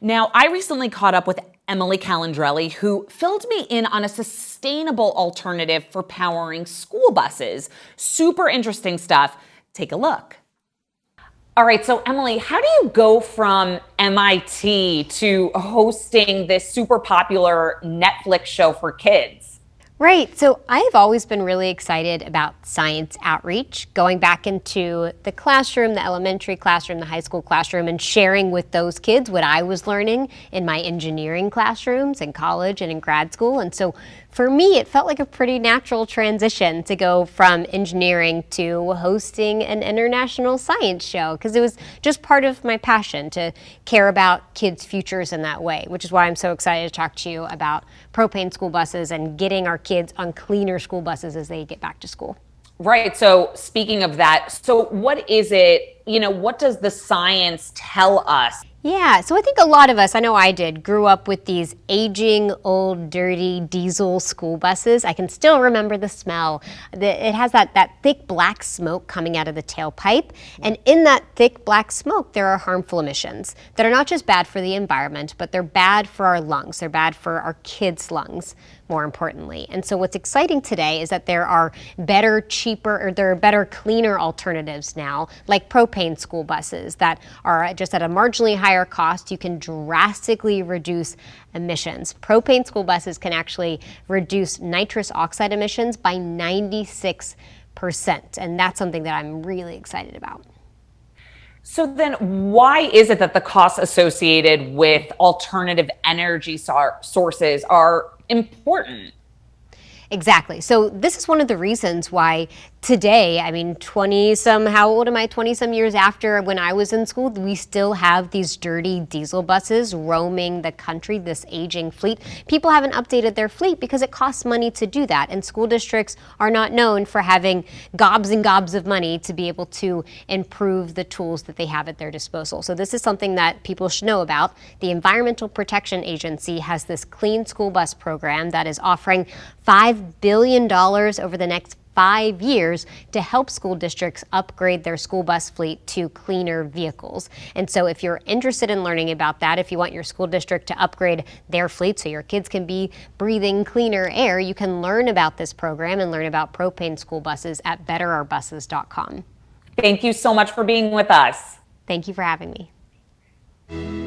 Now, I recently caught up with Emily Calandrelli, who filled me in on a sustainable alternative for powering school buses. Super interesting stuff. Take a look. All right, so Emily, how do you go from MIT to hosting this super popular Netflix show for kids? Right. So I've always been really excited about science outreach, going back into the classroom, the elementary classroom, the high school classroom, and sharing with those kids what I was learning in my engineering classrooms in college and in grad school. And so for me, it felt like a pretty natural transition to go from engineering to hosting an international science show, because it was just part of my passion to care about kids' futures in that way, which is why I'm so excited to talk to you about propane school buses and getting our kids on cleaner school buses as they get back to school. Right. So speaking of that, so what is it, what does the science tell us? Yeah, so I think a lot of us, I know I did, grew up with these aging, old, dirty diesel school buses. I can still remember the smell. It has that thick black smoke coming out of the tailpipe. And in that thick black smoke, there are harmful emissions that are not just bad for the environment, but they're bad for our lungs. They're bad for our kids' lungs, more importantly. And so what's exciting today is that there are better, cheaper, or there are better, cleaner alternatives now, like propane school buses that are just at a marginally higher cost. You can drastically reduce emissions. Propane school buses can actually reduce nitrous oxide emissions by 96%. And that's something that I'm really excited about. So then why is it that the costs associated with alternative energy sources are important? Exactly. So this is one of the reasons why today, how old am I? 20 some years after when I was in school, we still have these dirty diesel buses roaming the country, this aging fleet. People haven't updated their fleet because it costs money to do that. And school districts are not known for having gobs and gobs of money to be able to improve the tools that they have at their disposal. So this is something that people should know about. The Environmental Protection Agency has this clean school bus program that is offering $5 billion over the next 5 years to help school districts upgrade their school bus fleet to cleaner vehicles. And so if you're interested in learning about that, if you want your school district to upgrade their fleet so your kids can be breathing cleaner air, you can learn about this program and learn about propane school buses at betterourbuses.com. Thank you so much for being with us. Thank you for having me.